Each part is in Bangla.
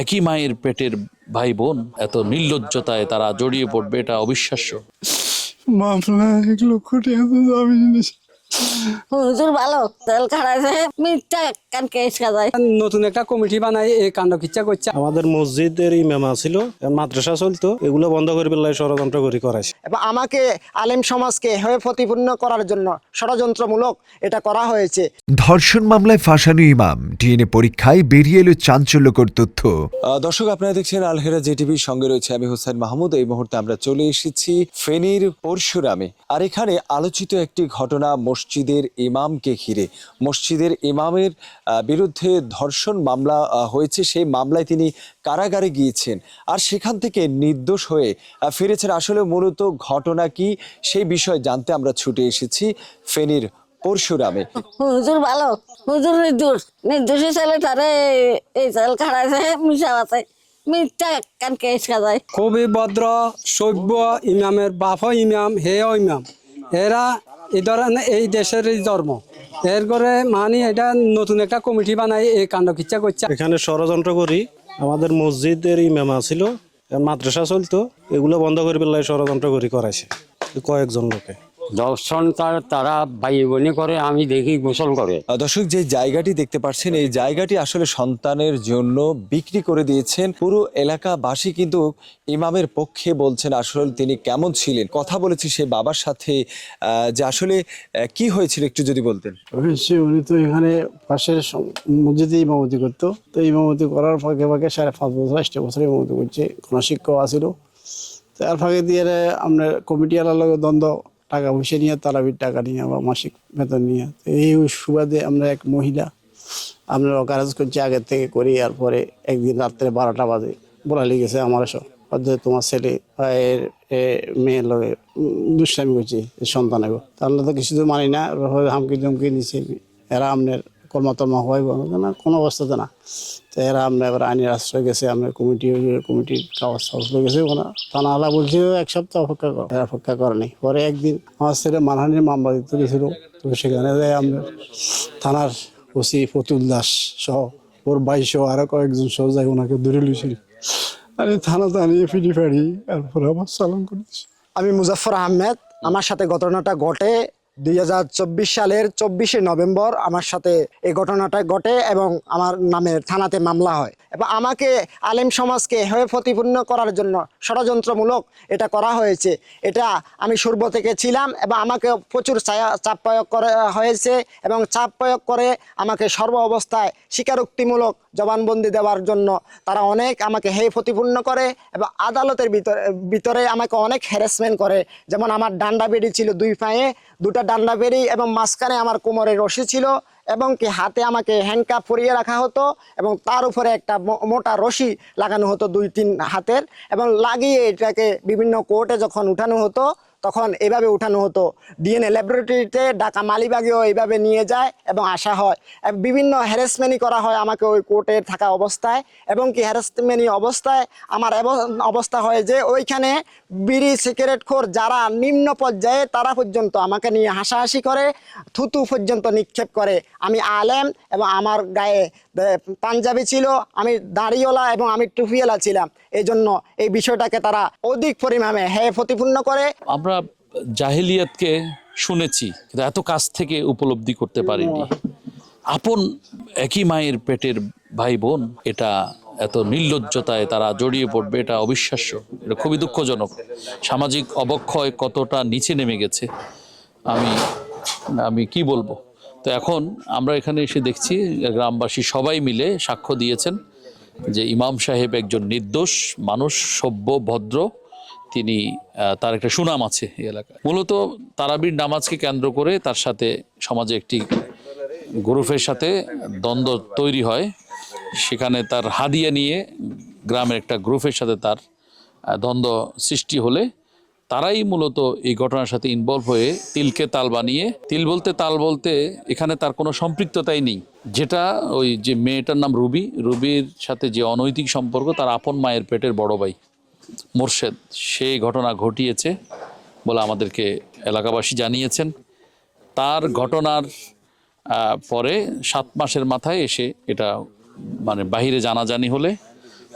একই মায়ের পেটের ভাই বোন এত নির্লজ্জতায় তারা জড়িয়ে পড়বে, এটা অবিশ্বাস্য। মামলা 1 লক্ষ টাকা তো দামি জিনিস। হুজুর ভালো তেল খাড়াইছে মিথ্যা কান কেস কাজায়। নতুন একটা কমিটি বানাই এই কাণ্ড কিচ্ছা করছে। আমাদের মসজিদের ইমাম ছিল, মাদ্রাসা চলতো, এগুলো বন্ধ করে বেলায় ষড়যন্ত্র করে করাইছে। এবং আমাকে আলেম সমাজকে হয়ে প্রতিপূর্ণ করার জন্য ষড়যন্ত্রমূলক এটা করা হয়েছে। ধর্ষণ মামলায় ফাঁসানো ইমাম, ডিএনএ পরীক্ষায় বেরিয়ে এলো চাঞ্চল্যকর তথ্য। দর্শক, আপনারা দেখছেন আল হেরা জেটিভির সঙ্গে রয়েছে আমি হোসেন মাহমুদ। এই মুহূর্তে আমরা চলে এসেছি ফেনীর পরশুরামে। আর এখানে আলোচিত একটি ঘটনা মসজিদের ইমামকে ঘিরে। মসজিদের ইমামের বিরুদ্ধে ধর্ষণ মামলা হয়েছে। সেই মামলায় তিনি কারাগারে গিয়েছেন আর সেখান থেকে নির্দোষ হয়ে ফিরেছেন। আসলে মূলত ঘটনা কি সেই বিষয়ে জানতে আমরা ছুটে এসেছি ফেনীর পরশুরামে। হুজুর ভালো হুজুর নির্দোষী ছেলে তারে এই তেল খাড়াইছে মিশা আছে মিথ্যা কান কেস কাজায়। খুবই ভদ্র সভ্য ইমামের বাপও ইমাম হেও ইমাম। এরা এই ধরনের এই দেশের এই ধর্ম এর করে মানে এটা নতুন একটা কমিটি বানাই এই কাণ্ড কিচ্ছা করছে। এখানে ষড়যন্ত্র করি আমাদের মসজিদের ইমাম ছিল, মাদ্রাসা চলতো, এগুলো বন্ধ করে বেলায় ষড়যন্ত্র করে করাইছে কয়েকজন লোকে। দর্শন তারা ভাই বোনি করে, আমি দেখি গোসল করে। দর্শক, যে জায়গাটি দেখতে পাচ্ছেন এই জায়গাটি আসলে সন্তানের জন্য বিক্রি করে দিয়েছেন। পুরো এলাকাবাসী কিন্তু ইমামের পক্ষে বলছেন। আসলে তিনি কেমন ছিলেন, কথা বলেছি সেই বাবার সাথে, যে আসলে কি হয়েছিল একটু যদি বলতেন। উনি তো এখানে পাশের মসজিদে ইমামতি করতো। তো ইমামতি করার ফাঁকে ফাঁকে 5.5 বছর 8 বছর ইমামতি করছে। কোনো শিক্ষক আসিল, তার ফাঁকে দিয়ে আমরা কমিটি আলার লগে দ্বন্দ্ব, টাকা পয়সা নিয়ে, তারাবির টাকা নিয়ে বা মাসিক বেতন নিয়ে। তো এই সুবাদে আমরা এক মহিলা আমরা কাজ করছি আগের থেকে করি। আর পরে একদিন রাত্রে 12টা বাজে বলা লেগেছে আমার সব তোমার ছেলে মেয়ের লগে দুষ্টামি করছে সন্তানে। তাহলে তো কিছু তো মানি না, হামকি ধমকি নিচ্ছে। এরা আপনার কর্মতর্মা হয় না, কোনো অবস্থাতে না। তো এরা আমরা এবার আইনের আশ্রয় গেছে, আমরা কমিটির কাগজ হয়ে গেছে। ওখানে থানাওয়ালা বলছে 1 সপ্তাহ অপেক্ষা করো, এরা অপেক্ষা করেনি। পরে একদিন আমার ছেলে মানহানির মামলা দিতে গেছিল। তো সেখানে আমরা থানার ওসি ফতুল দাস সহ ওর 22 আরো কয়েকজন সহ যাই ওনাকে ধরে লুছিল। আর থানাতে আনিয়ে ফিরি ফাড়ি তারপরে আবার চালান করেছি। আমি মুজাফর আহমেদ। আমার সাথে ঘটনাটা ঘটে 2024 সালের 24শে নভেম্বর আমার সাথে এই ঘটনাটা ঘটে এবং আমার নামে থানাতে মামলা হয়। এবং আমাকে আলেম সমাজকে হয়ে প্রতিপূর্ণ করার জন্য ষড়যন্ত্রমূলক এটা করা হয়েছে। এটা আমি পূর্ব থেকে ছিলাম এবং আমাকে প্রচুর চাপ প্রয়োগ করা হয়েছে এবং চাপ প্রয়োগ করে আমাকে সর্ব অবস্থায় স্বীকারোক্তিমূলক জবানবন্দি দেওয়ার জন্য তারা অনেক আমাকে হেয় প্রতিপূর্ণ করে এবং আদালতের ভিতরে আমাকে অনেক হ্যারাসমেন্ট করে। যেমন আমার ডান্ডা বেড়ি ছিল 2 পায়ে, 2টা ডান্ডা বেড়ি এবং মাঝখানে আমার কোমরে রশি ছিল এবং কি হাতে আমাকে হ্যান্ডকাপ পরিয়ে রাখা হতো এবং তার উপরে একটা মোটা রশি লাগানো হতো 2-3 হাতের এবং লাগিয়ে এটাকে বিভিন্ন কোর্টে যখন উঠানো হতো তখন এভাবে উঠানো হতো। ডিএনএ ল্যাবরেটরিতে ঢাকা মালিবাগেও এইভাবে নিয়ে যায় এবং আসা হয়। বিভিন্ন হ্যারাসমেন্টই করা হয় আমাকে ওই কোর্টে থাকা অবস্থায় এবং কি হ্যারাসমেন্টই অবস্থায় আমার অবস্থা হয় যে ওইখানে বিড়ি সিগারেটখোর যারা নিম্ন পর্যায়ে তারা পর্যন্ত আমাকে নিয়ে হাসাহাসি করে, থুতু পর্যন্ত নিক্ষেপ করে। আমি আলেম এবং আমার গায়ে পাঞ্জাবি ছিল, আমি দাড়িওয়ালা এবং আমি টুপিওয়ালা ছিলাম। এই জন্য এই বিষয়টাকে তারা অধিক পরিমাণে হেয় প্রতিপূর্ণ করে। আমরা জাহেলিয়াতকে শুনেছি, কিন্তু এত কাছ থেকে উপলব্ধি করতে পারিনি। আপন একই মায়ের পেটের ভাই বোন এটা এত নির্লজ্জতায় তারা জড়িয়ে পড়বে, এটা অবিশ্বাস্য। এটা খুবই দুঃখজনক। সামাজিক অবক্ষয় কতটা নিচে নেমে গেছে আমি কি বলবো। তো এখন আমরা এখানে এসে দেখছি গ্রামবাসী সবাই মিলে সাক্ষ্য দিয়েছেন যে ইমাম সাহেব একজন নির্দোষ মানুষ, সভ্য ভদ্র। তিনি তার একটা সুনাম আছে এই এলাকায়। মূলত তারাবির নামাজকে কেন্দ্র করে তার সাথে সমাজে একটি গ্রুপের সাথে দ্বন্দ্ব তৈরি হয়। সেখানে তার হাদিয়া নিয়ে গ্রামের একটা গ্রুপের সাথে তার দ্বন্দ্ব সৃষ্টি হলে তারাই মূলত এই ঘটনার সাথে ইনভলভ হয়ে তিলকে তাল বানিয়ে, তিল বলতে তাল বলতে এখানে তার কোনো সম্পৃক্ততাই নেই। যেটা ওই যে মেয়েটার নাম রুবির সাথে যে অনৈতিক সম্পর্ক, তার আপন মায়ের পেটের বড় ভাই মোর্শেদ সেই ঘটনা ঘটিয়েছে বলে আমাদেরকে এলাকাবাসী জানিয়েছেন। তার ঘটনার পরে 7 মাসের মাথায় এসে এটা মানে বাহিরে জানাজানি হলে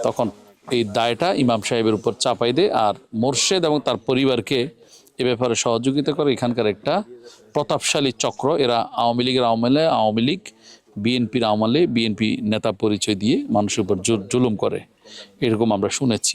তখন এই দায়টা ইমাম সাহেবের উপর চাপাই দেয়, আর মোর্শেদ এবং তার পরিবারকে এ ব্যাপারে সহযোগিতা করে এখানকার একটা প্রতাপশালী চক্র। এরা আওয়ামী লীগের আমলে আওয়ামী লীগ, বিএনপির আমলে বিএনপি নেতা পরিচয় দিয়ে মানুষের উপর জুলুম করে, এরকম আমরা শুনেছি।